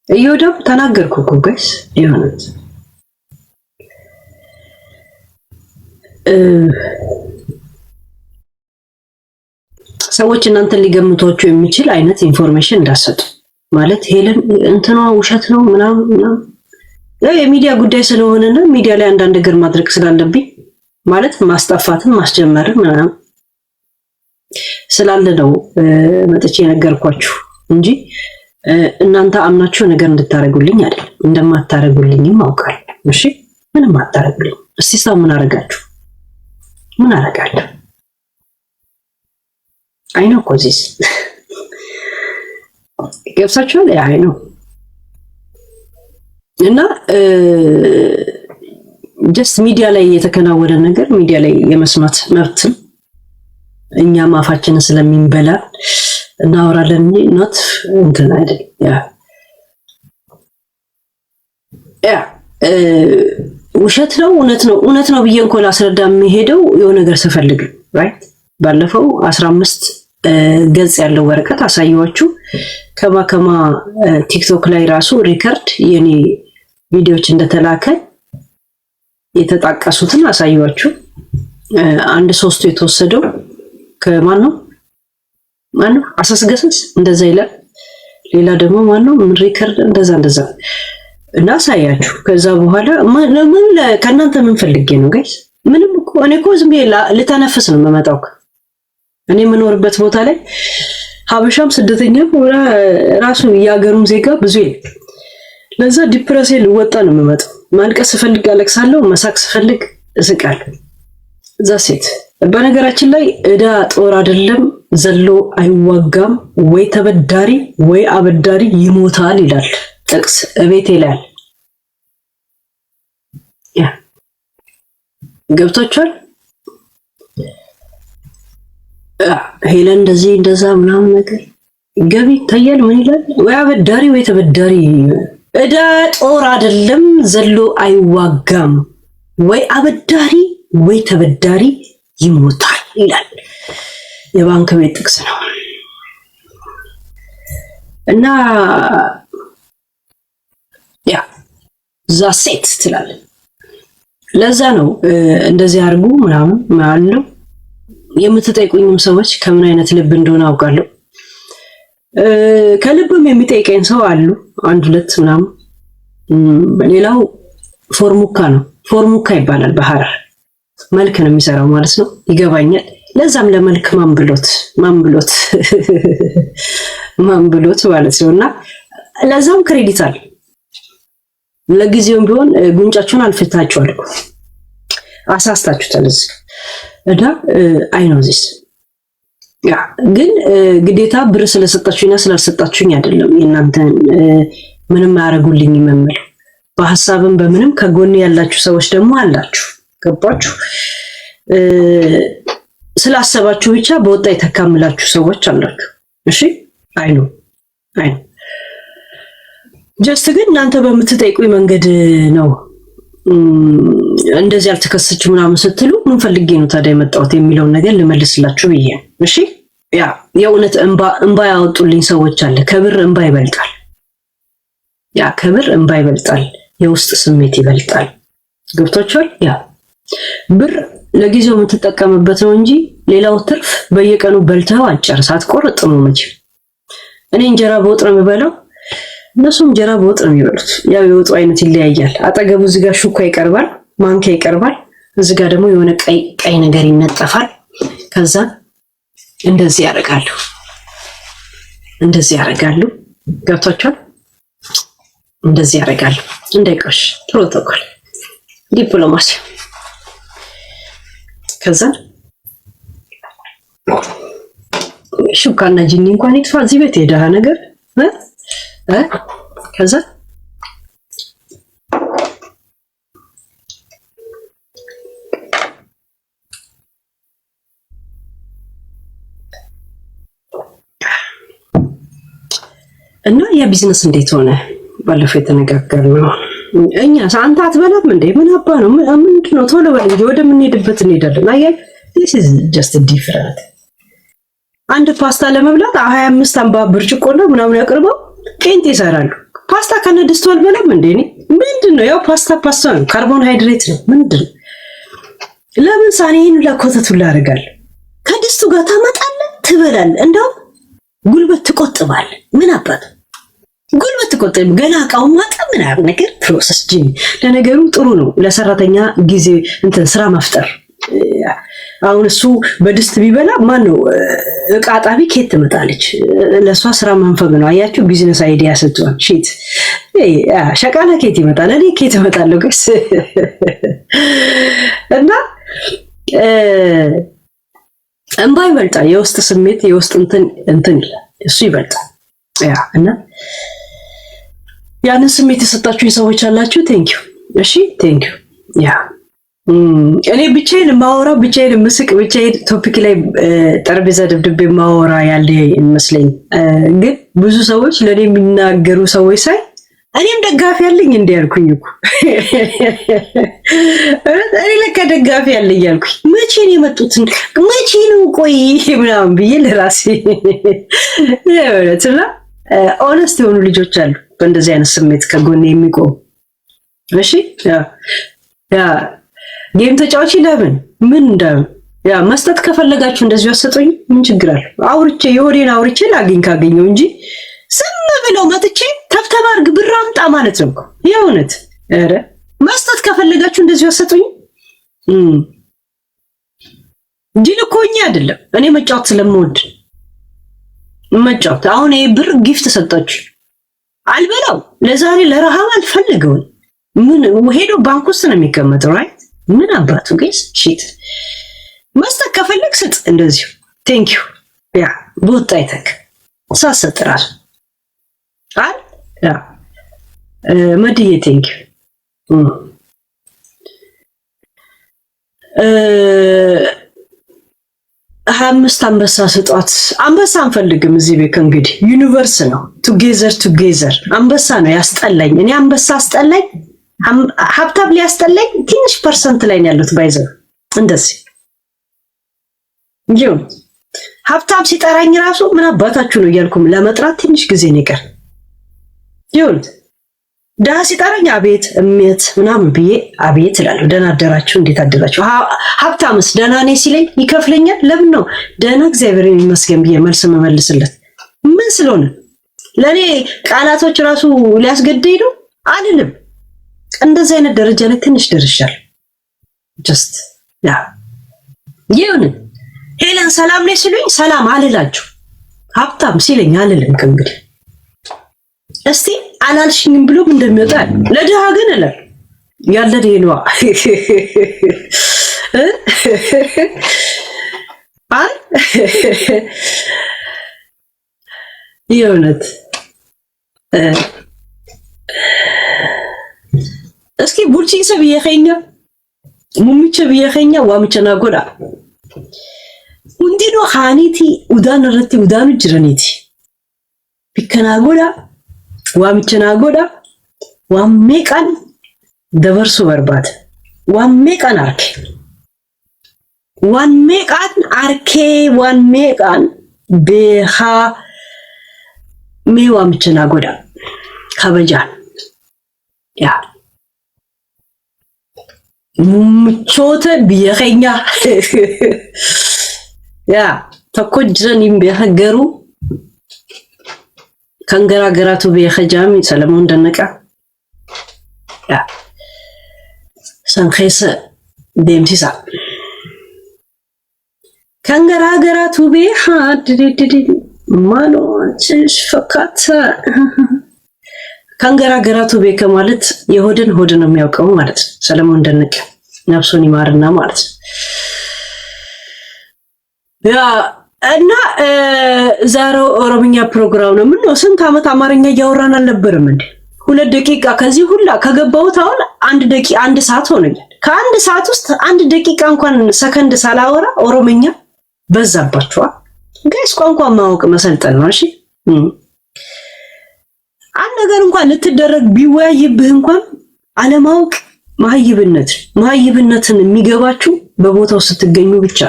እዮዳብ ተናገርኩ እኮ ጋይስ ይሆናል ሰዎች እናንተን ሊገምቷችሁ የሚችል አይነት ኢንፎርሜሽን እንዳሰጡ ማለት ሄለን እንትኗ ውሸት ነው ምናምን የሚዲያ ጉዳይ ስለሆነና ሚዲያ ላይ አንዳንድ ነገር ማድረግ ስላለብኝ ማለት ማስጠፋትን ማስጀመርን ምናምን ስላለ ነው መጥቼ ነገርኳችሁ እንጂ እናንተ አምናችሁ ነገር እንድታረጉልኝ አይደል እንደማታረጉልኝም አውቃለሁ እሺ ምንም አታረጉልኝ እስቲ ሰው ምን አረጋችሁ ምን አረጋለሁ አይ ነው ኮዚስ ገብሳችኋል አይ ነው እና ጀስት ሚዲያ ላይ የተከናወነ ነገር ሚዲያ ላይ የመስማት መብትም እኛም አፋችንን ስለሚንበላ እናወራለን ኖት እንትን አይደል ያ ውሸት ነው እውነት ነው ብዬ እንኳን ላስረዳ የሚሄደው የሆነ ነገር ስፈልግ ራይት ባለፈው 15 ገጽ ያለው ወረቀት አሳየዋችሁ ከማ ቲክቶክ ላይ ራሱ ሪከርድ የኔ ቪዲዮዎች እንደተላከ የተጣቀሱትን አሳየዋችሁ አንድ ሶስቱ የተወሰደው ከማን ነው አሳስገሰስ እንደዛ ይላል ሌላ ደግሞ ማን ነው ምን ሪከርድ እንደዛ እና ሳያችሁ ከዛ በኋላ ለምን ከናንተ ምን ፈልጌ ነው ጋይስ ምንም እኮ እኔ እኮ ዝም ብዬ ልተነፍስ ነው የምመጣው እኔ የምኖርበት ቦታ ላይ ሀበሻም ስደተኛም ራሱ ያገሩም ዜጋ ብዙ ይል ለዛ ዲፕሬሽን ልወጣ ነው የምመጣው ማልቀስ ፈልግ አለቅሳለሁ መሳቅ ፈልግ እስቃለሁ እዛ ሴት በነገራችን ላይ እዳ ጦር አይደለም ዘሎ አይዋጋም ወይ ተበዳሪ ወይ አበዳሪ ይሞታል ይላል ጥቅስ እቤት ይላል ያ ገብታችኋል ሄለን እንደዚህ እንደዛ ምናምን ነገር ገቢ ታያል ምን ይላል ወይ አበዳሪ ወይ ተበዳሪ እዳ ጦር አይደለም ዘሎ አይዋጋም ወይ አበዳሪ ወይ ተበዳሪ ይሞታል ይላል የባንክ ቤት ጥቅስ ነው እና ያ ዛሴት ትላል ለዛ ነው እንደዚህ አርጉ ምናምን ማለት የምትጠይቁኝም ሰዎች ከምን አይነት ልብ እንደሆነ አውቃለሁ ከልብም የሚጠይቀኝ ሰው አሉ አንድ ሁለት ምናምን ሌላው ፎርሙካ ነው ፎርሙካ ይባላል በሐረር መልክ ነው የሚሰራው ማለት ነው ይገባኛል ለዛም ለመልክ ማንብሎት ማለት ነውና ለዛም ክሬዲት አለ ለጊዜውም ቢሆን ጉንጫችሁን አልፈታችኋል አሳስታችሁታል እና አይ ኖ ዚስ ያ ግን ግዴታ ብር ስለሰጣችሁና ስላልሰጣችሁኝ አይደለም የእናንተን ምንም ያረጉልኝ መመል በሐሳብም በምንም ከጎን ያላችሁ ሰዎች ደግሞ አላችሁ ገባችሁ ስላሰባችሁ ብቻ በወጣ የተካምላችሁ ሰዎች አላችሁ እሺ አይ ኖ ጀስት ግን እናንተ በምትጠይቁኝ መንገድ ነው እንደዚህ አልተከሰችም ምናምን ስትሉ ምን ፈልጌ ነው ታዲያ የመጣሁት የሚለው ነገር ልመልስላችሁ ብዬ እሺ ያ የእውነት እንባ ያወጡልኝ ሰዎች አለ ከብር እንባ ይበልጣል ያ ከብር እንባ ይበልጣል የውስጥ ስሜት ይበልጣል ገብታችኋል ያ ብር ለጊዜው የምትጠቀምበት ነው እንጂ ሌላው ትርፍ በየቀኑ በልተው አጨርስ አትቆርጥ ነው መቼ እኔ እንጀራ በወጥ ነው የምበላው እነሱም እንጀራ በወጥ ነው የሚበሉት ያው የወጡ አይነት ይለያያል አጠገቡ እዚህ ጋር ሹካ ይቀርባል ማንኪያ ይቀርባል እዚህ ጋር ደግሞ የሆነ ቀይ ነገር ይነጠፋል ከዛ እንደዚህ ያደርጋሉ ገብታችኋል እንደዚህ ያደርጋሉ እንዳይቆሽ ፕሮቶኮል ዲፕሎማሲ ከዛ ሹካና ጂኒ እንኳን ይጥፋ እዚህ ቤት የደሃ ነገር ከዛ እና ያ ቢዝነስ እንዴት ሆነ ባለፈው የተነጋገርነው እኛ አንተ አትበላም እንዴ ምን አባ ነው ምንድነው ቶሎ በል እንጂ ወደ ምን ሄድበት እንሄዳለን አያይ this is just different አንድ ፓስታ ለመብላት 25 አምባ ብርጭቆ ነው ምናምን ያቀርበው ቄንጥ ይሰራሉ። ፓስታ ከነ ድስቱ አልበላም እንዴ? ምንድነው? ያው ፓስታ ነው፣ ካርቦሃይድሬት ነው። ምንድነው? ለምን ሳኔን ለኮተቱ ላደርጋል? ከድስቱ ጋር ታመጣለህ ትበላለህ። እንደው ጉልበት ትቆጥባለህ። ምን አባት ጉልበት ትቆጥብ ገና እቃው ማጠብ ምናምን ነገር ፕሮሰስ ጂም። ለነገሩ ጥሩ ነው ለሰራተኛ ጊዜ እንትን ስራ መፍጠር። አሁን እሱ በድስት ቢበላ ማን ነው እቃ አጣቢ ኬት ትመጣለች? ለሷ ስራ መንፈግ ነው። አያችሁ ቢዝነስ አይዲያ ስትሆን ሺት ሸቃላ ኬት ይመጣል። እኔ ኬት እመጣለሁ ጋይስ እና እንባ ይበልጣል። የውስጥ ስሜት የውስጥ እንትን ይላል እሱ ይበልጣል። ያ እና ያንን ስሜት የሰጣችሁኝ ሰዎች አላችሁ። ቴንክ ዩ። እሺ ቴንክ ዩ። ያ እኔ ብቻዬን ማወራ ብቻዬን ምስቅ ብቻዬን ቶፒክ ላይ ጠረጴዛ ደብድቤ ማወራ ያለ ይመስለኝ፣ ግን ብዙ ሰዎች ለኔ የሚናገሩ ሰዎች ሳይ እኔም ደጋፊ ያለኝ እንዴ ያልኩኝ እኮ እኔ ለካ ደጋፊ ያለኝ ያልኩኝ። መቼ ነው የመጡት? መቼ ነው ቆይ ምናምን ብዬ ለራሴ ለወለትና ኦነስት የሆኑ ልጆች አሉ በእንደዚህ አይነት ስሜት ከጎኔ የሚቆሙ። እሺ ያ ጌም ተጫዋች ለምን ምን እንዳው ያ መስጠት ከፈለጋችሁ እንደዚህ አሰጡኝ፣ ምን ችግር አለ? አውርቼ የሆዴን አውርቼ ላግኝ ካገኘው እንጂ ዝም ብለው መጥቼ ተብተባ አድርግ ብር አምጣ ማለት ነው እኮ የእውነት። ኧረ መስጠት ከፈለጋችሁ እንደዚህ አሰጡኝ። ዲል እኮ እኛ አይደለም እኔ መጫወት ስለምወድ መጫወት። አሁን ይሄ ብር ጊፍት ሰጣችሁ አልበላው ለዛሬ ለረሃብ አልፈልገው ምን ሄዶ ባንክ ውስጥ ነው የሚቀመጠው ራይት? ምን አባቱ ጋይስ ሺት። መስጠት ከፈለግ ስጥ እንደዚህ ቴንክ ዩ ያ ቦጣ ይተክ ሳሰጥራል አል ያ መድዬ ቴንክ ዩ 25 አንበሳ ስጧት። አንበሳ አንፈልግም እዚህ ቤት እንግዲህ ዩኒቨርስ ነው። ቱጌዘር አንበሳ ነው ያስጠላኝ። እኔ አንበሳ አስጠላኝ። ሀብታም ሊያስጠላኝ ትንሽ ፐርሰንት ላይ ነው ያሉት ባይዘው እንደዚህ ይሁን። ሀብታም ሲጠራኝ ራሱ ምን አባታችሁ ነው እያልኩም ለመጥራት ትንሽ ጊዜ ነው ይቀር ይሁን። ደሃ ሲጠራኝ አቤት እሜት ምናምን ብዬ አቤት እላለሁ። ደህና አደራችሁ እንዴት አደራችሁ። ሀብታምስ ደህና ነኝ ሲለኝ ይከፍለኛል። ለምን ነው ደህና እግዚአብሔር ይመስገን ብዬ መልስ መመልስለት? ምን ስለሆነ ለኔ ቃላቶች ራሱ ሊያስገድደኝ ነው አይደለም። እንደዚህ አይነት ደረጃ ላይ ትንሽ ደርሻለሁ። ጀስት ያ ይሁን። ሄለን ሰላም ነኝ ሲሉኝ ሰላም አልላችሁ። ሀብታም ሲለኝ አልልም ከእንግዲህ። እስቲ አላልሽኝም ብሎ እንደሚወጣ ለድሃ ግን እላለሁ። ያለ ደህናዋ አይ የእውነት እስኪ ቡልቺንሰ ብየኸኛ ሙሚቸ ብየኸኛ ዋምቸና ጎዳ ሁንዲኖ ሃኒቲ ኡዳን ረቲ ኡዳኑ ጅረኒቲ ቢከና ጎዳ ዋምቸና ጎዳ ዋሜቃን ደበርሱ በርባት ዋሜቃን አርኬ ዋሜቃን ቤሃ ሜ ዋምቸና ጎዳ ከበጃን ያ ሙቾተ ቢየኸኛ ያ ተኮጅረን ይምበኸገሩ ከንገራገራቱ ቢየኸጃሚ ሰለሞን ደነቃ ያ ሰንኸሰ ደምሲሳ ከንገራገራቱ ቢሃድድድ ማኖ ጭሽ ፈካታ ከንገራገራቱ ቤከ ማለት የሆድን ሆድ ነው የሚያውቀው ማለት ነው። ሰለሞን ደነቀ ነፍሱን ይማርና ማለት ነው። ያ እና ዛሬው ኦሮምኛ ፕሮግራም ነው። ምን ነው ስንት ዓመት አማርኛ እያወራን አልነበረም እንዴ? 2 ደቂቃ ከዚህ ሁላ ከገባሁት አሁን 1 ሰዓት ሆነኛል። ከ1 ሰዓት ውስጥ 1 ደቂቃ እንኳን ሰከንድ ሳላወራ ኦሮምኛ በዛባችኋ። ጋይስ ቋንቋ ማወቅ መሰልጠን ነው። እሺ አንድ ነገር እንኳን ልትደረግ ቢወያይብህ እንኳን አለማወቅ መሀይብነትን የሚገባችሁ በቦታው ስትገኙ ብቻ።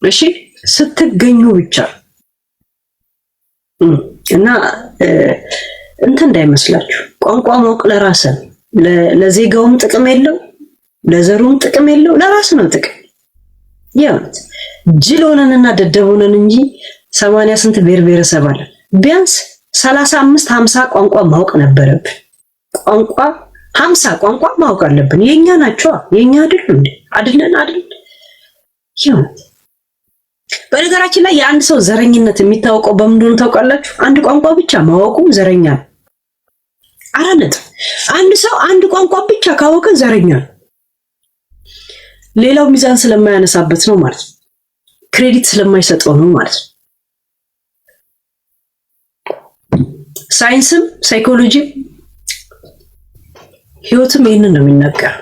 እሺ ስትገኙ ብቻ እና እንትን እንዳይመስላችሁ ቋንቋ ማወቅ ለራስ ለዜጋውም ጥቅም የለው ለዘሩም ጥቅም የለው ለራስ ነው ጥቅም። ያውት ጅል ሆነንና ደደብ ሆነን እንጂ 80 ስንት ብሔር ብሔረሰብ አለ። ቢያንስ 35 50 ቋንቋ ማወቅ ነበረብን። ቋንቋ 50 ቋንቋ ማወቅ አለብን። የኛ ናቸው የኛ አይደል እንዴ? አይደለን አይደል? ያውት በነገራችን ላይ የአንድ ሰው ዘረኝነት የሚታወቀው በምንድን ነው ታውቃላችሁ? አንድ ቋንቋ ብቻ ማወቁ ዘረኛ ነው። አራነት አንድ ሰው አንድ ቋንቋ ብቻ ካወቀ ዘረኛ ነው። ሌላው ሚዛን ስለማያነሳበት ነው ማለት ነው። ክሬዲት ስለማይሰጠው ነው ማለት ነው። ሳይንስም ሳይኮሎጂ ህይወትም ይሄንን ነው የሚናገር።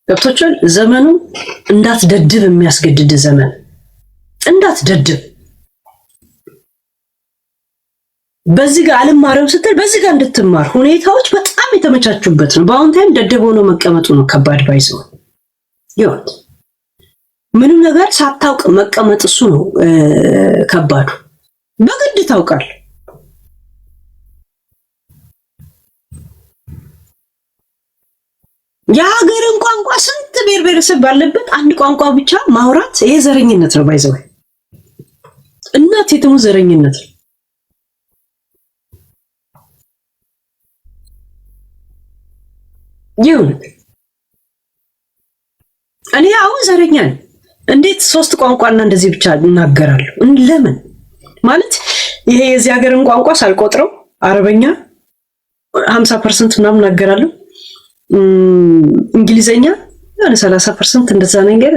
ገብቶቻል? ዘመኑ እንዳትደድብ የሚያስገድድ ዘመን እንዳትደድብ። በዚህ ጋር አልማረም ስትል በዚህ ጋር እንድትማር ሁኔታዎች በጣም የተመቻቹበት ነው። በአሁን ታይም ደደብ ሆኖ መቀመጡ ነው ከባድ ባይዘው ይወት ምንም ነገር ሳታውቅ መቀመጥ እሱ ነው ከባዱ። በግድ ታውቃል። የሀገርን ቋንቋ ስንት ብሔር ብሔረሰብ ባለበት አንድ ቋንቋ ብቻ ማውራት ይሄ ዘረኝነት ነው ባይዘው እናት የትሙ ዘረኝነት ነው። ይሁን እኔ አሁን ዘረኛ ነኝ። እንዴት 3 ቋንቋና እንደዚህ ብቻ እናገራለሁ? ለምን ማለት ይሄ የዚህ ሀገርን ቋንቋ ሳልቆጥረው አረበኛ 50% ምናምን እናገራለሁ። እንግሊዘኛ የሆነ 30% እንደዛ ነገር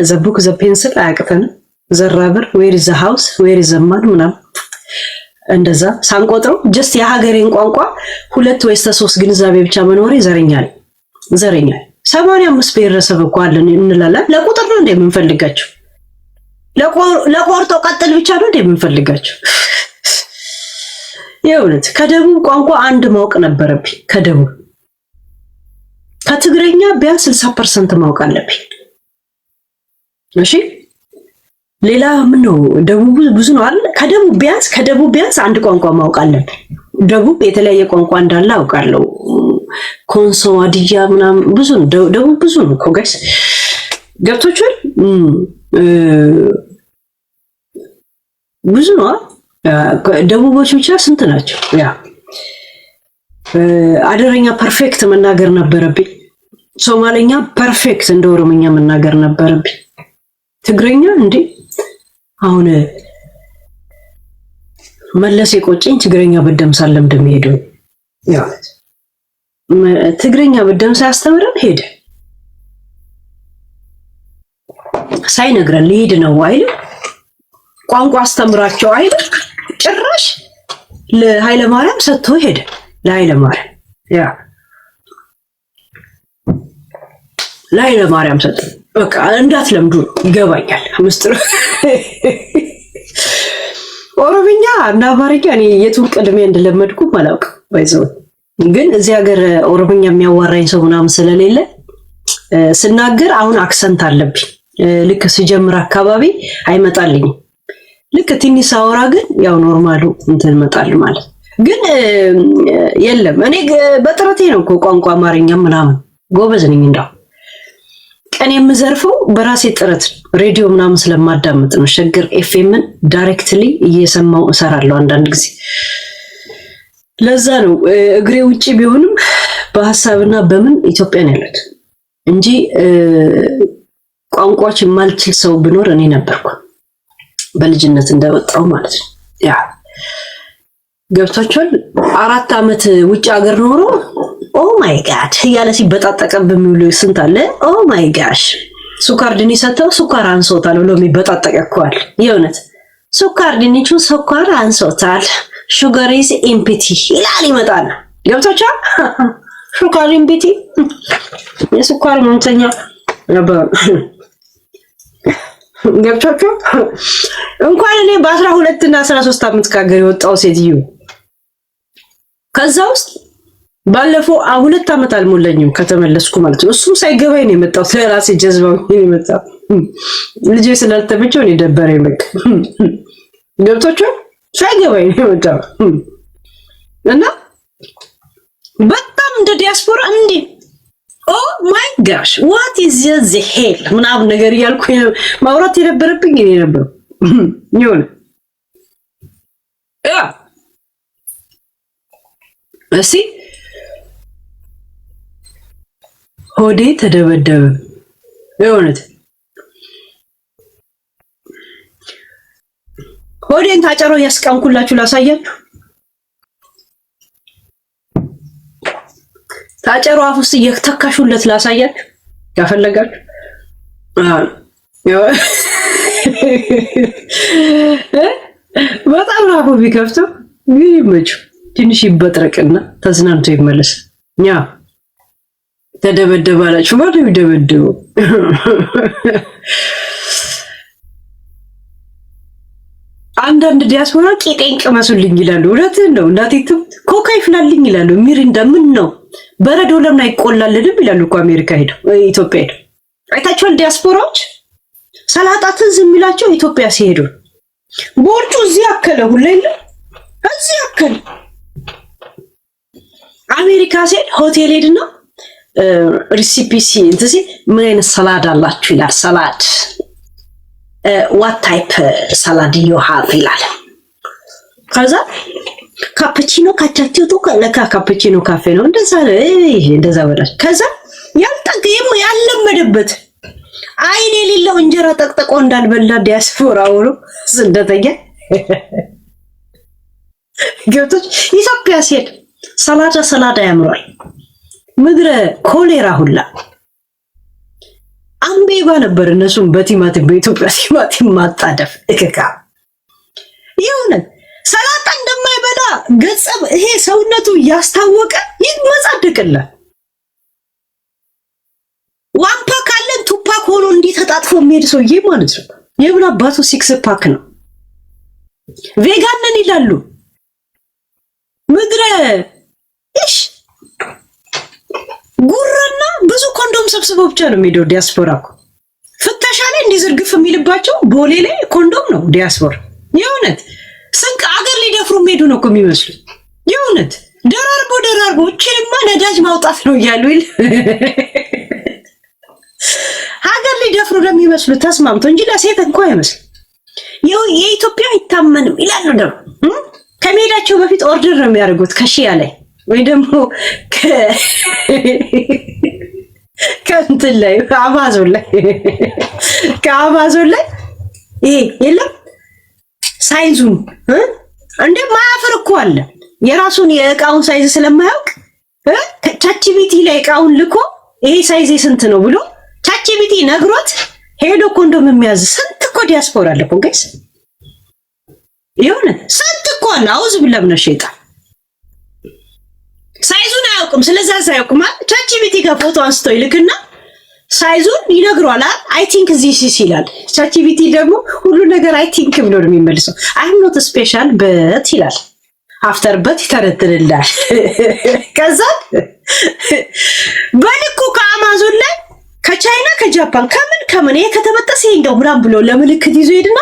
ዘቡክ ዘፔንስል አያቅተንም። ዘራበር ዌር ኢዝ ዘ ሃውስ ዌር ኢዝ ዘ ማን ምናምን እንደዛ ሳንቆጥረው ጀስት የሀገሬን ቋንቋ 2 ወይስ 3 ግንዛቤ ብቻ መኖሬ ዘረኛ ነኝ። ዘረኛ 85 ብሔረሰብ እኮ አለን እንላለን። ለቁጥር ነው እንደምንፈልጋቸው ለቆርጦ ቀጥል ብቻ ነው እንደምንፈልጋቸው። የእውነት ከደቡብ ቋንቋ አንድ ማወቅ ነበረብኝ። ከደቡብ ከትግረኛ ቢያንስ 60% ማወቅ አለብኝ። እሺ ሌላ ምን ነው ደቡብ ብዙ ነው አይደል? ከደቡብ ቢያንስ አንድ ቋንቋ ማወቅ አለብኝ። ደቡብ የተለያየ ቋንቋ እንዳለ አውቃለሁ። ኮንሶ፣ አድያ ምናምን ብዙ ነው። ደቡብ ብዙ ነው እኮ ጋይስ ገብቶቻል። ብዙ ነው። ደቡቦች ብቻ ስንት ናቸው? ያ አደረኛ ፐርፌክት መናገር ነበረብኝ። ሶማሌኛ ፐርፌክት እንደ ኦሮምኛ መናገር ነበረብኝ። ትግረኛ እንዴ አሁን መለስ የቆጨኝ ትግረኛ በደምሳ ለምደም ሄደው ያው ትግረኛ በደምሳ ያስተምረን ሄደ ሳይነግረን ሊሄድ ነው አይደል? ቋንቋ አስተምራቸው አይደል? ጭራሽ ለኃይለ ማርያም ሰጥቶ ሄደ። ለኃይለ ማርያም ያ ለኃይለ ማርያም ሰጥቶ በቃ እንዳትለምዱ ይገባኛል ምስጥሩ። ኦሮምኛ እና አማርኛ እኔ የቱን ቅድሜ እንደለመድኩ አላውቅም። ባይዘው ግን እዚህ ሀገር ኦሮምኛ የሚያዋራኝ ሰው ምናምን ስለሌለ ስናገር አሁን አክሰንት አለብኝ። ልክ ሲጀምር አካባቢ አይመጣልኝም። ልክ ትንሽ አወራ ግን ያው ኖርማሉ እንትን መጣል ማለት ግን የለም። እኔ በጥረቴ ነው እኮ ቋንቋ አማርኛ ምናምን ጎበዝ ነኝ። እንዳው ቀን የምዘርፈው በራሴ ጥረት ሬዲዮ ምናምን ስለማዳመጥ ነው። ሸገር ኤፍኤምን ዳይሬክትሊ እየሰማው እሰራለሁ አንዳንድ ጊዜ። ለዛ ነው እግሬ ውጪ ቢሆንም በሐሳብና በምን ኢትዮጵያን ያሉት እንጂ ቋንቋዎች የማልችል ሰው ቢኖር እኔ ነበርኩ በልጅነት እንደወጣው ማለት ነው። ያ ገብታችኋል። 4 ዓመት ውጭ ሀገር ኖሮ ኦ ማይ ጋድ እያለ ሲበጣጠቀም በሚውሉ ስንት አለ። ኦ ማይ ጋሽ ሱካር ድንች ሰጥተው ሱካር አንሶታል ብሎ የሚበጣጠቅ እኮዋል። የእውነት ሱካር ድንቹ ሱካር አንሶታል ሹገር ኢዝ ኢምፒቲ ይላል ይመጣል። ገብታችኋል። ሹገር ኢምፒቲ የሱካር መምተኛ ነበር። ገብታችሁ እንኳን እኔ በ12 እና 13 ዓመት ከሀገር የወጣው ሴትዮ ከዛ ውስጥ ባለፈው 2 ዓመት አልሞላኝም ከተመለስኩ ማለት ነው። እሱም ሳይገባኝ ነው የመጣው። ለራሴ ጀዝባው ነው የመጣው። ልጄ ስላልተመቸው ነው ደበረኝ። በቃ ገብቶቹ ሳይገባኝ ነው የመጣው እና በጣም እንደ ዲያስፖራ እንዴ ኦ ማይ ጋሽ ዋት ኢዝ ዘ ሄል ምናምን ነገር እያልኩ ማውራት የነበረብኝ እኔ ነበር። ይሁን እሺ ሆዴ ተደበደበ። የእውነት ሆዴን ታጨሮ ያስቀምኩላችሁ ላሳያችሁ። ታጨሮ አፍ ውስጥ እየተካሹለት ላሳያችሁ ያፈለጋችሁ። በጣም አፉ ቢከፍተው ይመችው ትንሽ ይበጥረቅና ተዝናንቶ ይመለስ። ኛ ተደበደባላችሁ ማለት ይደበደቡ። አንዳንድ ዲያስፖራ ቂጤን ቅመሱልኝ ይላሉ። እውነትህን ነው እናቴ ኮካ ይፍላልኝ ይላሉ። ሚሪንዳ ምን ነው በረዶ ለምን አይቆላልንም ይላሉ እኮ አሜሪካ ሄደው ኢትዮጵያ ሄደው አይታችኋል። ዲያስፖራዎች ሰላጣትን ዝም ይላቸው ኢትዮጵያ ሲሄዱ ቦርጩ እዚህ አከለ ሁሌ እዚህ አከለ። አሜሪካ ሲሄድ ሆቴል ሄድና ሪሲፒሲ እንትሲ ምን አይነት ሰላድ አላችሁ ይላል። ሰላድ what type salad you have ይላል። ከዛ ካፑቺኖ ካቻቲቶ ለካ ካፑቺኖ ካፌ ነው እንደዛ ወዳጅ። ከዛ ያልጠገየም ያለመደበት አይኔ የሌለው እንጀራ ጠቅጠቆ እንዳልበላ ዲያስፖራ ወሮ ስደተኛ ገብቶች ኢትዮጵያ ሲሄድ ሰላዳ ያምራል። ምድረ ኮሌራ ሁላ አምቤባ ነበር። እነሱም በቲማቲም በኢትዮጵያ ቲማቲም ማጣደፍ እከካ ይሁን ሰላጣ እንደማይበላ ገጸብ ይሄ ሰውነቱ ያስታወቀ ይመጻደቅላል። ዋምፓ ካለን ቱፓክ ሆኖ እንዲህ ተጣጥፎ የሚሄድ ሰውዬ ማለት ነው። የምን አባቱ ሲክስ ፓክ ነው። ቬጋን ነን ይላሉ። ምድረ እሺ ጉራና ብዙ ኮንዶም ሰብስበው ብቻ ነው የሚሄደው ዲያስፖራ እኮ። ፍተሻ ላይ እንዲዝርግፍ የሚልባቸው ቦሌ ላይ ኮንዶም ነው ዲያስፖራ። የእውነት ስንቅ አገር ሊደፍሩ የሚሄዱ ነው እኮ የሚመስሉት። የእውነት ደራርቦ እቺንማ ነዳጅ ማውጣት ነው እያሉ ሀገር ሊደፍሩ ለሚመስሉ ተስማምቶ እንጂ ለሴት እንኳን አይመስልም። የኢትዮጵያ አይታመንም ይላሉ። ደግሞ ከመሄዳቸው በፊት ኦርደር ነው የሚያደርጉት ከሺያ ላይ ወይ ደግሞ ከእንትን ላይ ከአማዞን ላይ ይሄ የለም ሳይዙን እንደ ማያፈር እኮ አለ። የራሱን የእቃውን ሳይዝ ስለማያውቅ ቻችቢቲ ላይ እቃውን ልኮ ይሄ ሳይዝ ስንት ነው ብሎ ቻችቢቲ ነግሮት ሄዶ ኮንዶም የሚያዝ ስንት እኮ ዲያስፖራ አለ እኮ ጋይስ። ይሁን ስንት እኮ አለ። አውዝ ብለም ነው ሸይጣን ሳይዙን አያውቅም። ስለዛ ሳያውቅማ ቻችቢቲ ጋር ፎቶ አንስቶ ይልክና ሳይዙን ይነግሯል። አይ ቲንክ ዚስ ይላል። ቻችቢቲ ደግሞ ሁሉ ነገር አይ ቲንክ ብሎ ነው የሚመልሰው። አይ አም ኖት ስፔሻል በት ይላል። አፍተር በት ይተረትልላል። ከዛ በልኩ ከአማዞን ላይ ከቻይና ከጃፓን ከምን ይሄ ከተበጠሰ ይንገው ምናምን ብሎ ለምልክት ይዞ ሄድና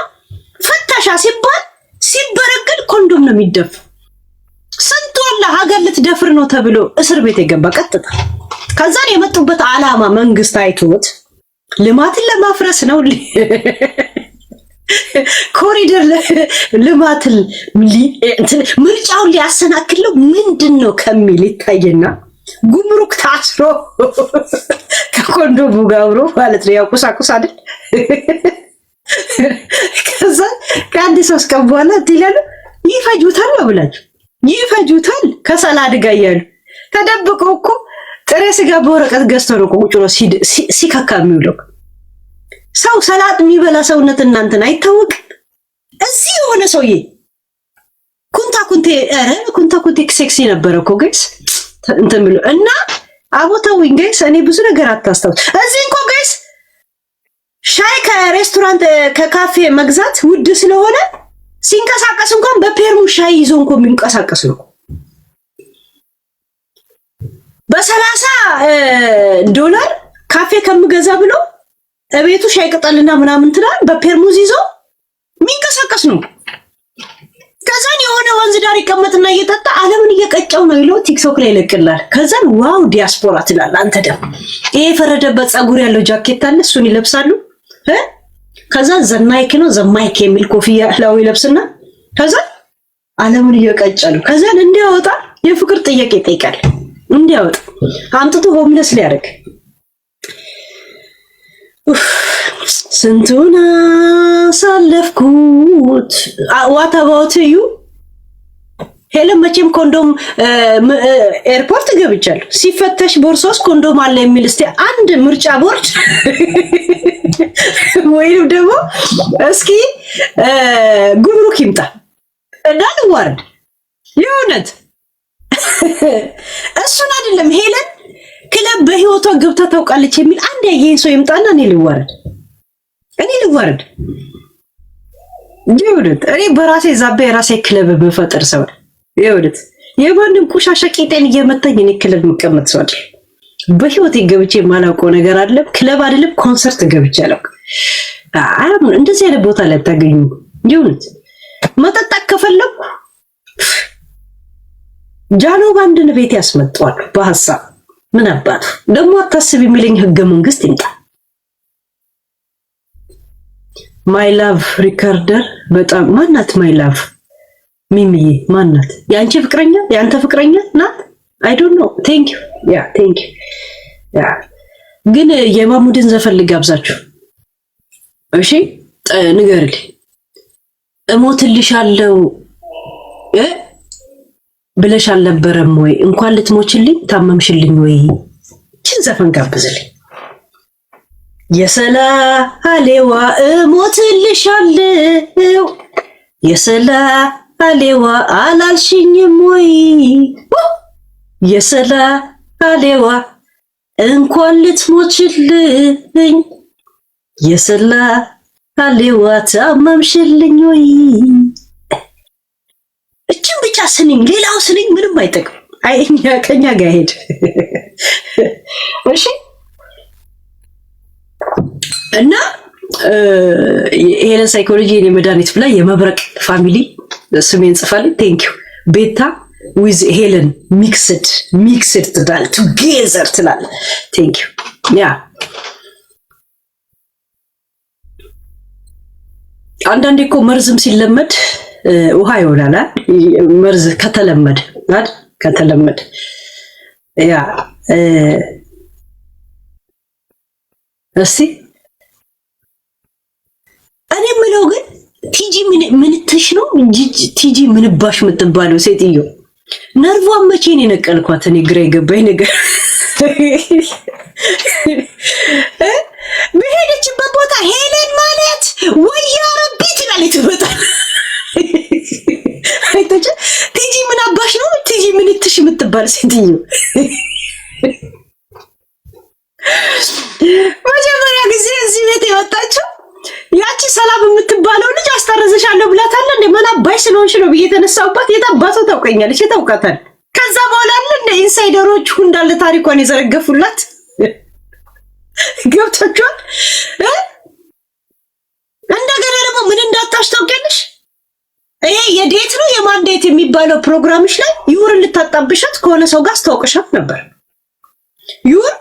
ፍተሻ ሲባል ሲበረገድ ኮንዶም ነው የሚደፋ። ስንት ወላ ሀገር ልትደፍር ነው ተብሎ እስር ቤት የገባ ቀጥታ። ከዛን የመጡበት ዓላማ መንግስት አይቶት ልማትን ለማፍረስ ነው። ኮሪደር ልማትን ምርጫውን ሊያሰናክለው ምንድነው ከሚል ይታየና ጉምሩክ ታስሮ ከኮንዶሙ ጋር አብሮ ማለት ነው። ያው ቁሳቁስ አይደል? ከዛ ከአንድ 3 ቀን በኋላ ይላሉ ይፈጁታል ነው ብላችሁ ይፈጁታል። ከሰላድ ጋር እያሉ ተደብቀው እኮ ጥሬ ስጋ በወረቀት ገዝተው ነው ቁጭ ብሎ ሲካካ የሚውለው። ሰው ሰላድ የሚበላ ሰውነት እናንተን አይታወቅም። እዚህ የሆነ ሰውዬ ኩንታ ሴክሲ ነበረ እኮ ጋይስ እንትን ብሎ እና አቦታውኝ ጋይስ። እኔ ብዙ ነገር አታስታውስ። እዚህ እኮ ጋይስ ሻይ ከሬስቶራንት ከካፌ መግዛት ውድ ስለሆነ ሲንቀሳቀስ እንኳን በፔርሙ ሻይ ይዞ እንኳን የሚንቀሳቀስ ነው። በ30 ዶላር ካፌ ከምገዛ ብሎ እቤቱ ሻይ ቅጠልና ምናምን ትላል በፔርሙዝ ይዞ የሚንቀሳቀስ ነው። ከዛን የሆነ ወንዝ ዳር ይቀመጥና እየጠጣ ዓለምን እየቀጨው ነው ይለው ቲክቶክ ላይ ይለቅላል። ከዛን ዋው ዲያስፖራ ትላለህ አንተ ደግሞ። ይሄ የፈረደበት ጸጉር ያለው ጃኬት አለ እሱን ይለብሳሉ። ከዛ ዘናይክ ነው ዘማይክ የሚል ኮፍያ ላው ይለብስና ከዛ ዓለምን እየቀጨ ነው። ከዛን እንዲያወጣ የፍቅር ጥያቄ ይጠይቃል። እንዲያወጣ አምጥቶ ሆምለስ ሊያደርግ ስንቱን አሳለፍኩት። ዋት አባውት ዩ ሄለን መቼም ኮንዶም ኤርፖርት ገብቻለሁ ሲፈተሽ ቦርሳስ ኮንዶም አለ የሚል እስቲ አንድ ምርጫ ቦርድ ወይም ደግሞ እስኪ ጉምሩክ ይምጣ እንዳልዋርድ የእውነት እሱን አይደለም ሄለን ክለብ በህይወቷ ገብታ ታውቃለች የሚል አንድ ያየኝ ሰው ይምጣና እኔ ልዋረድ ይኸውልህ እኔ በራሴ ዛቤ የራሴ ክለብ በፈጠር ሰው ይኸውልህ የማንም ቆሻሻ ቂጤን እየመታኝ እኔ ክለብ መቀመጥ ሰው አይደል። በህይወቴ ገብቼ የማላውቀው ነገር አይደለም ክለብ አይደለም ኮንሰርት ገብቼ አላውቅም። እንደዚህ አይነት ቦታ ላይ ታገኙ ይኸውልህ መጠጣት ከፈለኩ ጃኖ ባንድን ቤት ያስመጣዋል በሐሳብ ምን አባቱ ደግሞ አታስብ የሚለኝ ህገ መንግስት ይምጣ። ማይ ላቭ ሪካርደር በጣም ማናት? ማይ ላቭ ሚሚዬ ማናት? ያንቺ ፍቅረኛ ያንተ ፍቅረኛ ናት? አይ ዶንት ኖ ቴንክ ዩ ያ ቴንክ ዩ ያ ግን የማሙድን ዘፈን ልጋብዛችሁ እሺ ንገርልኝ። እሞትልሻለሁ ብለሽ አልነበረም ወይ? እንኳን ልትሞችልኝ ታመምሽልኝ ወይ? ችን ዘፈን ጋብዝልኝ። የሰላሌዋ እሞትልሻለሁ የሰላሌዋ አላልሽኝም ወይ? የሰላሌዋ እንኳን ልትሞችልኝ የሰላሌዋ ታመምሽልኝ ወይ? እችን ብቻ ስንኝ ሌላው ስንኝ ምንም አይጠቅም። አይኛ ከኛ ጋር ሄድ እሺ። እና ሄለን ሳይኮሎጂ የኔ መድኃኒት ብላ የመብረቅ ፋሚሊ ስሜን ጽፋልኝ። ቴንክ ዩ ቤታ ዊዝ ሄለን ሚክስድ ትዳል ቱጌዘር ትላል። ቴንክ ዩ ያ አንዳንዴ እኮ መርዝም ሲለመድ ውሃ ይሆናል። መርዝ ከተለመደ ያ እስቲ እኔ የምለው ግን ቲጂ ምንትሽ ነው ቲጂ ምንባሽ የምትባለው ሴትዮ ነርቧን መቼ ነው የነቀልኳት? እኔ ግራ የገባኝ ነገር በሄደችበት ቦታ ሄለን ማለት ወያ ረቢ ትላለች ትመጣል። አይተች ቲጂ ምን አባሽ ነው ቲጂ ምንትሽ የምትባል ሴትዮ መጀመሪያ ጊዜ እዚህ ቤት የወጣችው ያቺ ሰላም የምትባለው ልጅ አስታረዘሻለሁ ብላታለ። እንደ ምን አባሽ ስለሆንሽ ነው ብዬ የተነሳውባት የታባሰው ታውቀኛለች የታውቃታል። ከዛ በኋላ እንደ ኢንሳይደሮቹ እንዳለ ታሪኳን የዘረገፉላት ገብታችኋል። እንደገና ደግሞ ምን እንዳታሽ ታውቂያለሽ? ይሄ የዴት ነው የማንዴት የሚባለው ፕሮግራምሽ ላይ ይሁን ልታጣብሻት ከሆነ ሰው ጋር አስተዋውቀሻት ነበር። ይሁን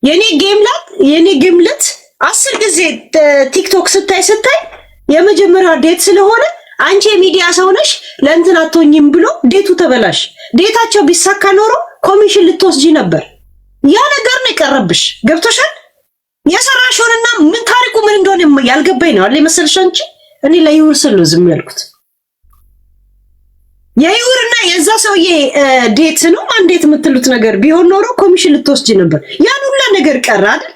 የኔ ጌምለት 10 ጊዜ ቲክቶክ ስታይ የመጀመሪያው ዴት ስለሆነ አንቺ የሚዲያ ሰው ነሽ ለእንትን አትሆኝም ብሎ ዴቱ ተበላሽ። ዴታቸው ቢሳካ ኖሮ ኮሚሽን ልትወስጂ ነበር። ያ ነገር ነው የቀረብሽ። ገብቶሻል? የሰራሽውንና ምን ታሪኩ ምን እንደሆነ ያልገባኝ ነው አለ መሰልሽ አንቺ። እኔ ለይውር ስል ነው ዝም ያልኩት። የይውርና የዛ ሰውዬ ዴት ነው አንዴት የምትሉት ነገር ቢሆን ኖሮ ኮሚሽን ልትወስጂ ነበር። ያን ሁላ ነገር ቀረ አይደል?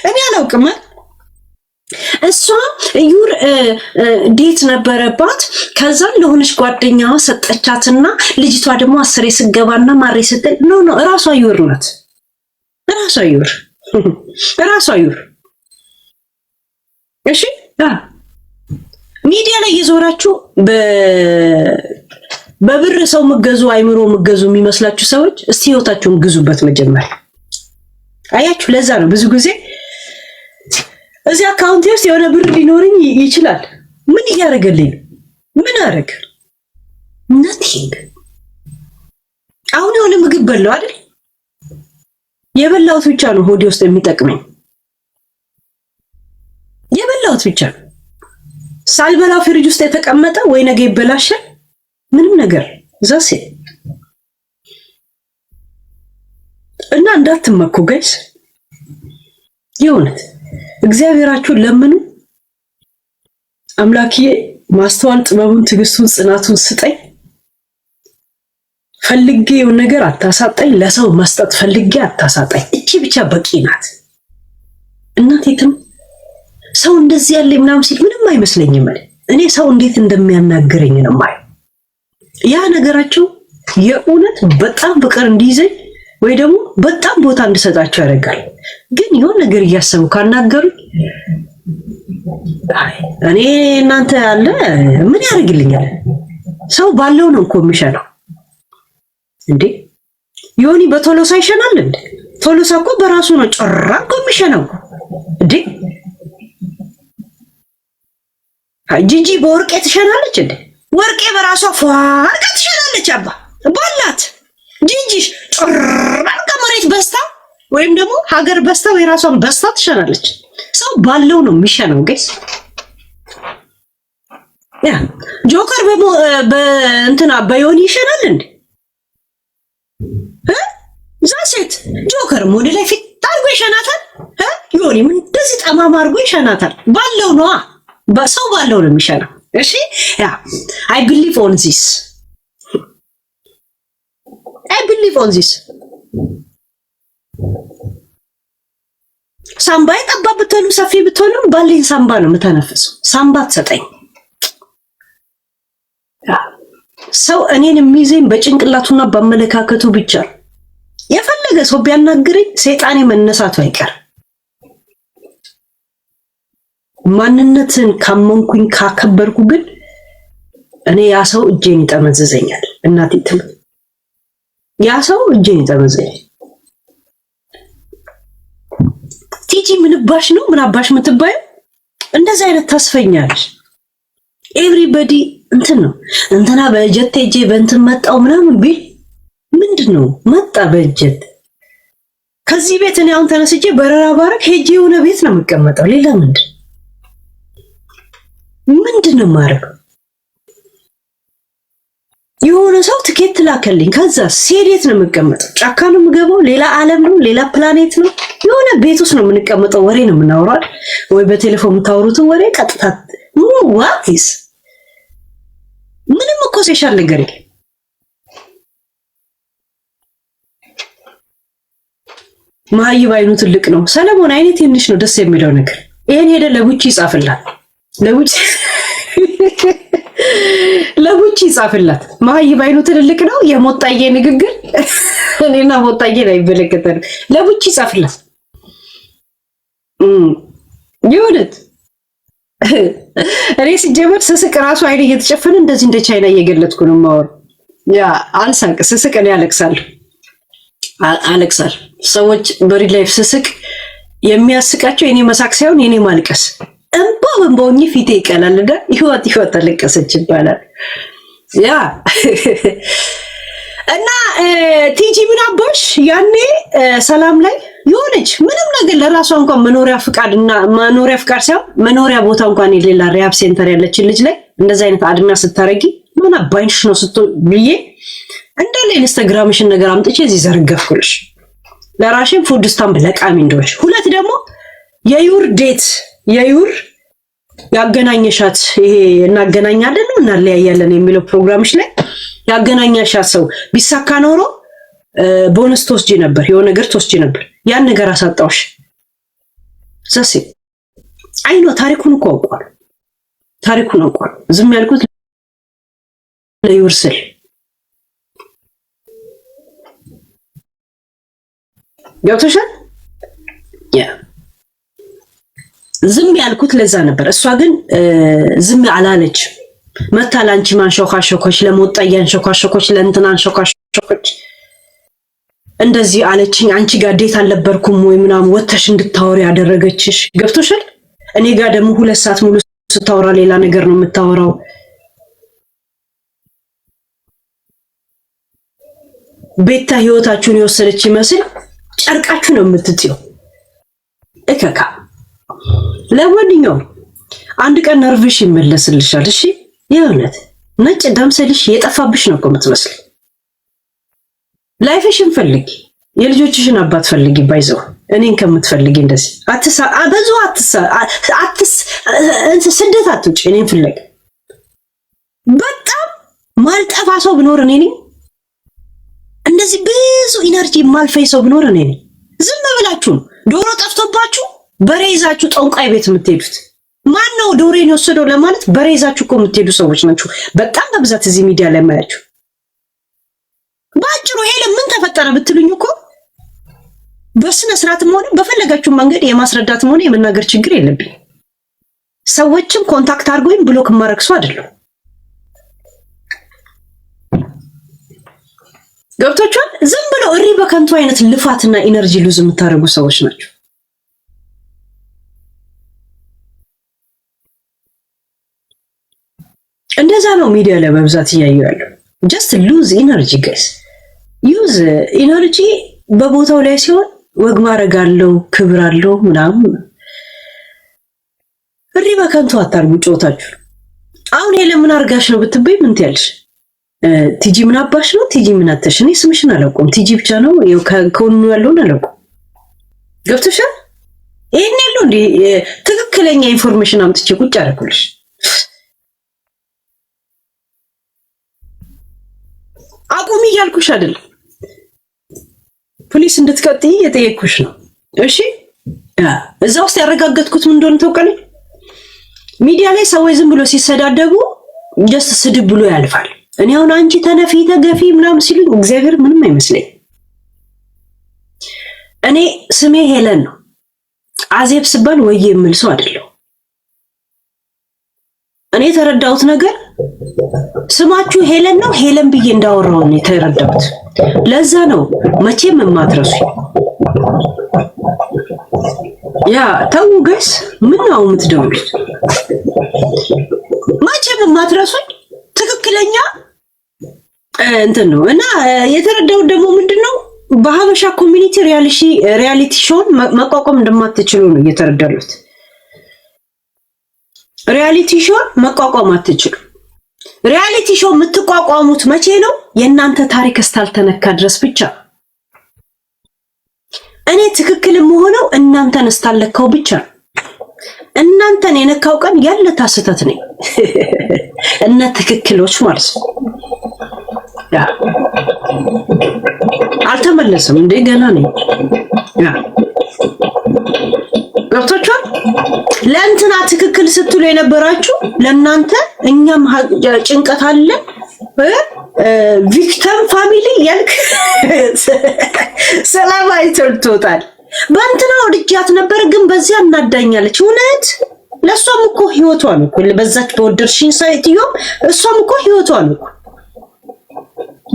እኔ አላውቅም። እሷ ይውር ዴት ነበረባት። ከዛ ለሆነች ጓደኛዋ ሰጠቻትና ልጅቷ ደግሞ አስሬ ስገባና ማሬ ስትል ኖ ራሷ ይውር ናት። ራሷ ይውር እሺ ሚዲያ ላይ እየዞራችሁ በብር ሰው ምገዙ አይምሮ ምገዙ የሚመስላችሁ ሰዎች እስቲ ህይወታችሁን ግዙበት መጀመሪያ። አያችሁ፣ ለዛ ነው ብዙ ጊዜ እዚህ አካውንት ውስጥ የሆነ ብር ሊኖርኝ ይችላል። ምን እያደረገልኝ ነው? ምን አደረግ? nothing። አሁን የሆነ ምግብ በላው አይደል? የበላሁት ብቻ ነው ሆዴ ውስጥ የሚጠቅመኝ። የበላሁት ብቻ ነው። ሳልበላው ፍሪጅ ውስጥ የተቀመጠ ወይ ነገ ይበላሻል ምንም ነገር ዛሴ እና እንዳትመኩ ጋይስ። የእውነት እግዚአብሔራችሁን ለምኑ። አምላክዬ ማስተዋል፣ ጥበቡን፣ ትዕግስቱን፣ ጽናቱን ስጠኝ። ፈልጌው ነገር አታሳጣኝ። ለሰው መስጠት ፈልጌ አታሳጣኝ። እቺ ብቻ በቂ ናት። እናቴትም ሰው እንደዚህ ያለ ምናምን ሲል ምንም አይመስለኝም። እኔ ሰው እንዴት እንደሚያናገረኝ ነው ማለት ያ ነገራቸው የእውነት በጣም ፍቅር እንዲይዘኝ ወይ ደግሞ በጣም ቦታ እንድሰጣቸው ያደርጋል። ግን የሆነ ነገር እያሰቡ ካናገሩኝ እኔ እናንተ ያለ ምን ያደርግልኛል? ሰው ባለው ነው እኮ የሚሸነው እንዴ። ዮኒ በቶሎሳ ይሸናል እንዴ? ቶሎሳ እኮ በራሱ ነው ጭራ እኮ የሚሸነው እንዴ። ጂጂ በወርቄ ትሸናለች እንዴ? ወርቄ በራሷ ፏርቃ ትሸናለች። አባ ባላት ጂጂሽ ጭራ ከመሬት በስታ ወይም ደግሞ ሀገር በስታ ወይ ራሷን በስታ ትሸናለች። ሰው ባለው ነው የሚሸነው ጋይስ። ያ ጆከር በእንትና በዮኒ ይሸናል እንዴ? ዛሴት ጆከር ወደ ላይ ፊት አድርጎ ይሸናታል። ዮኒ ምን እንደዚህ ጠማማ አድርጎ ይሸናታል። ባለው ነው ሰው ባለው ነው የሚሸናው። እሺ ያ I believe on this ሳምባዬ ጠባብ ብትሆኑ ሰፊ ብትሆኑ ባለኝ ሳምባ ነው የምተነፍሰው። ሳምባ ትሰጠኝ። ሰው እኔን የሚይዘኝ በጭንቅላቱና በአመለካከቱ ብቻ። የፈለገ ሰው ቢያናግረኝ ሰይጣኔ መነሳቱ አይቀርም። ማንነትን ካመንኩኝ ካከበርኩ ግን እኔ ያ ሰው እጄን ይጠመዝዘኛል። እናቴ ትም ያ ሰው እጄን ይጠመዝዘኛል። ቲጂ ምን ባሽ ነው ምን አባሽ የምትባየው? እንደዛ አይነት ታስፈኛለሽ። ኤቭሪባዲ እንትን ነው እንትና በጀት ሄጄ በእንትን መጣው ምናምን ቢል ምንድነው መጣ በጀት። ከዚህ ቤት እኔ አሁን ተነስቼ በረራ ባረክ ሄጄ የሆነ ቤት ነው የምቀመጠው። ሌላ ምንድነው ማረግ? የሆነ ሰው ትኬት ላከልኝ። ከዛ ሴዴት ነው የምቀመጠው። ጫካ ነው የምገባው። ሌላ ዓለም ነው፣ ሌላ ፕላኔት ነው። የሆነ ቤት ውስጥ ነው የምንቀመጠው። ወሬ ነው የምናወራው ወይ በቴሌፎን የምታወሩትን ወሬ ቀጥታ ዋትስ ምንም እኮ ስፔሻል ነገር የለም። ማህይብ አይኑ ትልቅ ነው። ሰለሞን አይኔ ትንሽ ነው። ደስ የሚለው ነገር ይሄን ሄደ ለቡቺ ይጻፍላት። ለቡቺ ይጻፍላት። ማህይብ አይኑ ትልቅ ነው። የሞጣዬ ንግግር እኔና ሞጣዬ ላይ ይበለከታል። ለቡቺ ይጻፍላት። ይሁንት እኔ ሲጀመር ስስቅ ራሱ አይኔ እየተጨፈነ እንደዚህ እንደ ቻይና እየገለጥኩ ነው የማወራው። ያ አልሳቅ ስስቅ እኔ አለቅሳለሁ። ሰዎች በሪል ላይፍ ስስቅ የሚያስቃቸው የኔ መሳቅ ሳይሆን የኔ ማልቀስ። እንባውኝ ፊቴ ይቀላልዳ። ህይወት ተለቀሰች ይባላል። ያ እና ቲጂ ምን አባሽ ያኔ ሰላም ላይ የሆነች ምንም ነገር ለራሷ እንኳን መኖሪያ ፍቃድ ሳይሆን መኖሪያ ቦታ እንኳን የሌላ ሪሃብ ሴንተር ያለችን ልጅ ላይ እንደዛ አይነት አድሚያ ስታረጊ ምን አባይሽ ነው ብዬ እንዳለ ኢንስታግራምሽን ነገር አምጥቼ እዚህ ዘርገፍኩልሽ። ለራሽን ፉድ ስታምፕ ለቃሚ እንደሆነሽ። ሁለት ደግሞ የዩር ያገናኘሻት ይሄ እናገናኛለን ነው እናለያያለን የሚለው ፕሮግራምሽ ላይ ያገናኛሻት ሰው ቢሳካ ኖሮ ቦነስ ተወስጂ ነበር፣ የሆነ ነገር ተወስጂ ነበር። ያን ነገር አሳጣውሽ። ዘሴ አይኖ ታሪኩን እኮ አውቋል። ዝም ያልኩት ለዩርስል ገብቶሻል። ያ ዝም ያልኩት ለዛ ነበር። እሷ ግን ዝም አላለች። መታ ላንቺ ማንሾካሾኮች ለሞጣ ያንሾካሾኮች ለእንትናን ሾካሾኮች እንደዚህ አለችኝ። አንቺ ጋር ዴት አልነበርኩም ወይ ምናምን ወተሽ እንድታወሪ ያደረገችሽ ገብቶሻል። እኔ ጋር ደግሞ 2 ሰዓት ሙሉ ስታወራ ሌላ ነገር ነው የምታወራው። ቤታ ህይወታችሁን የወሰደች ይመስል ጨርቃችሁ ነው የምትጥየው። እከካ ለወንኛው አንድ ቀን ነርቭሽ ይመለስልሻል። እሺ የእውነት ነጭ ደምሰልሽ የጠፋብሽ ነው እኮ የምትመስል። ላይፍሽን ፈልጊ፣ የልጆችሽን አባት ፈልጊ። ባይዘው እኔን ከምትፈልጊ እንደዚህ ስደት አትውጪ። እኔን ፍለግ በጣም ማልጠፋ ሰው ብኖር እኔ ነኝ። እንደዚህ ብዙ ኢነርጂ ማልፈይ ሰው ብኖር እኔ ነኝ። ዝም ብላችሁ ዶሮ ጠፍቶባችሁ በሬ ይዛችሁ ጠንቋይ ቤት የምትሄዱት ማን ነው? ዶሮን የወሰደው ለማለት በሬ ይዛችሁ እኮ የምትሄዱ ሰዎች ናችሁ በጣም በብዛት እዚህ ሚዲያ ላይ ማያችሁ። ባጭሩ ሄለ ምን ተፈጠረ ብትሉኝ እኮ በስነ ስርዓትም ሆነ በፈለጋችሁ መንገድ የማስረዳትም ሆነ የመናገር ችግር የለብኝ። ሰዎችም ኮንታክት አድርጎኝ ብሎክ ማረክሱ አይደለም። ገብቶቻል። ዝም ብሎ እሪ በከንቱ አይነት ልፋትና ኢነርጂ ሉዝ የምታደርጉ ሰዎች ናቸው። እንደዛ ነው ሚዲያ ላይ በብዛት እያዩ ያለው። ጀስት ሉዝ ኢነርጂ ጋይስ። ዩዝ ኢነርጂ በቦታው ላይ ሲሆን ወግ ማድረግ አለው፣ ክብር አለው ምናምን። እሪ በከንቱ አታርጉ ጮታችሁ። አሁን ሄለ ምን አርጋሽ ነው ብትበይ ምን ትያለሽ? ቲጂ ምን አባሽ ነው? ቲጂ ምን አተሽ? እኔ ስምሽን አላውቅም። ቲጂ ብቻ ነው ከሆኑ ያለውን አላውቅም። ገብቶሻል? ይሄን ያለው እንዴ ትክክለኛ ኢንፎርሜሽን አምጥቼ ቁጭ አደረኩልሽ። አቁሚ እያልኩሽ አይደለም፣ ፖሊስ እንድትቀጥይ የጠየቅኩሽ ነው። እሺ እዛ ውስጥ ያረጋገጥኩት ምን እንደሆነ ታውቃለሽ? ሚዲያ ላይ ሰዎች ዝም ብሎ ሲሰዳደቡ ጀስት ስድብ ብሎ ያልፋል። እኔ አሁን አንቺ ተነፊ ተገፊ ምናምን ሲሉኝ እግዚአብሔር ምንም አይመስለኝ። እኔ ስሜ ሄለን ነው። አዜብ ስባል ወይ የምል ሰው አይደለም። እኔ የተረዳሁት ነገር ስማችሁ ሄለን ነው፣ ሄለን ብዬ እንዳወራው ነው የተረዳሁት። ለዛ ነው መቼም የማትረሱ። ያ ተው ጋይስ፣ ምን ነው የምትደውሉት? መቼም የማትረሱኝ ትክክለኛ እንትን ነው። እና የተረዳሁት ደግሞ ምንድነው በሀበሻ ኮሚኒቲ ሪያሊቲ ሾውን መቋቋም እንደማትችሉ ነው የተረዳሁት። ሪያሊቲ ሾው መቋቋም አትችሉ። ሪያሊቲ ሾው የምትቋቋሙት መቼ ነው? የእናንተ ታሪክ እስካልተነካ ድረስ ብቻ። እኔ ትክክልም ሆነው እናንተን እስካለካው ብቻ። እናንተን የነካው ቀን ያለ ታስተት ነኝ እና ትክክሎች ማለት ነው። ያ አልተመለሰም እንዴ ገና ነኝ። ያ ገብቶቻል። ለእንትና ትክክል ስትሉ የነበራችሁ ለእናንተ እኛም ጭንቀት አለ። ቪክተም ፋሚሊ ያልክ ሰላም አይተርቶታል። በእንትና ወድጃት ነበር ግን በዚያ እናዳኛለች። እውነት ለሷም እኮ ህይወቷ ነው እኮ በዛች በወደርሽኝ ሳይትዮም እሷም እኮ ህይወቷ ነው እኮ።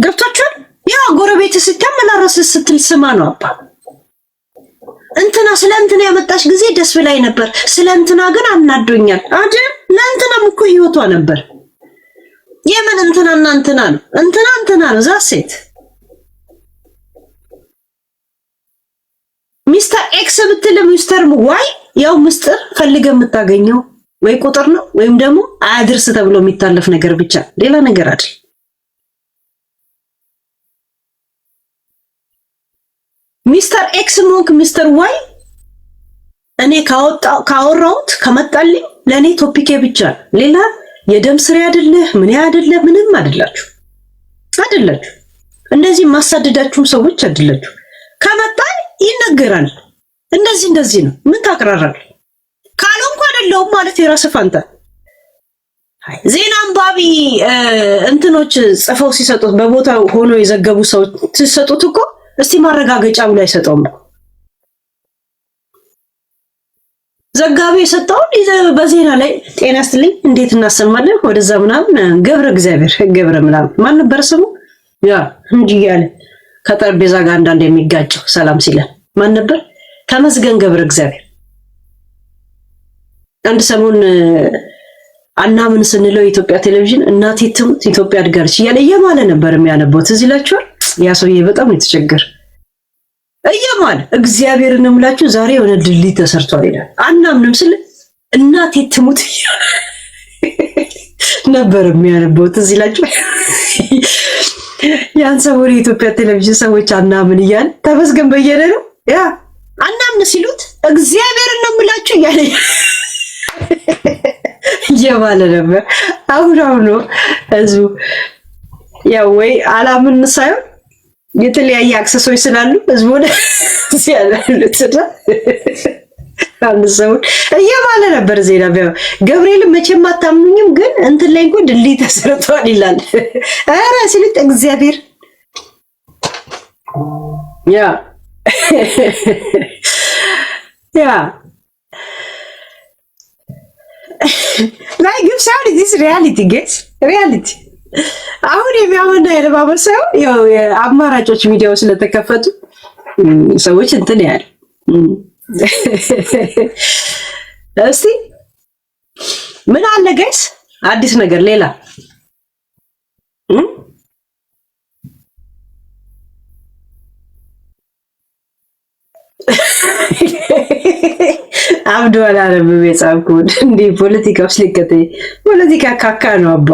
ገብቶቻል። ያ ጎረቤት ስትመላረስ ስትል ስማ ነው አባ እንትና ስለ እንትና ያመጣሽ ጊዜ ደስ ብላይ ነበር፣ ስለ እንትና ግን አናዶኛል አይደል? ለእንትናም እኮ ህይወቷ ነበር። የምን እንትናና እንትና ነው? እንትና ነው ዛሴት ሚስተር ኤክስ ብትል ሚስተር ዋይ ያው ምስጢር ፈልገህ የምታገኘው ወይ ቁጥር ነው ወይም ደግሞ አድርስ ተብሎ የሚታለፍ ነገር ብቻ ሌላ ነገር አይደል። ሚስተር ኤክስ ሞክ ሚስተር ዋይ እኔ ካወራሁት ከመጣልኝ ለኔ ቶፒኬ ብቻ ሌላ የደም ስሬ አይደለህ ምን አይደለ ምንም አይደላችሁ። እንደዚህ ማሳደዳችሁም ሰዎች አይደላችሁ። ከመጣኝ ይነገራል። እንደዚህ ነው። ምን ታቀራራል? ካልሆንኩ አይደለሁም ማለት የራስ ፋንታ። ዜና አንባቢ እንትኖች ጽፈው ሲሰጡት በቦታው ሆኖ የዘገቡ ሰዎች ሲሰጡት እኮ እስቲ ማረጋገጫ ብሎ አይሰጠውም። ዘጋቢ የሰጠውን በዜና ላይ ጤና ይስጥልኝ እንዴት እናሰማለን ወደዛ ምናምን ገብረ እግዚአብሔር ገብረ ምናምን ማን ነበር ስሙ? ያ እንጂ ያለ ከጠረጴዛ ጋር አንዳንድ የሚጋጨው ሰላም ሲለን ማን ነበር? ተመስገን ገብረ እግዚአብሔር። አንድ ሰሞን አናምን ስንለው የኢትዮጵያ ቴሌቪዥን እናቴ ትሙት ኢትዮጵያ አድጋለች እያለ እየማለ ነበር የሚያነበው። ትዝ ይላችኋል? ያ ሰውዬ በጣም የተቸገረ እየማለ እግዚአብሔርን እምላችሁ ዛሬ የሆነ ድልድይ ተሰርቷል ይላል። አናምንም ስል እናቴ ትሙት ነበር የሚያነበው። ትዝ ይላችኋል? ያን ሰሞን የኢትዮጵያ ቴሌቪዥን ሰዎች አናምን እያለ ተመስገን በየነ ነው ያ አናምን ሲሉት እግዚአብሔርን ነው የምላችሁ እያለ እየማለ ነበር። አሁን ህዝቡ ያው ወይ አላምን ሳይሆን የተለያየ አክሰሶች ስላሉ ህዝቡ ወደ ሲያላሉት አንድ ሰው እየማለ ነበር ዜና ገብርኤል መቼም አታምኑኝም ግን እንትን ላይ እንኳን ድልድይ ተሰርቷል ይላል። ኧረ ሲሉት እግዚአብሔር ያ ላይ ግን ሳይሆን this reality guys reality አሁን የሚያመና የለባበር ሳይሆን ያው የአማራጮች ሚዲያው ስለተከፈቱ ሰዎች እንትን ያለ እስቲ ምን አለ ጋይስ አዲስ ነገር ሌላ አብዱአላ ረብብ የጻፍኩት እንዴ ፖለቲካ ውስጥ ሊከተይ ፖለቲካ ካካ ነው አባ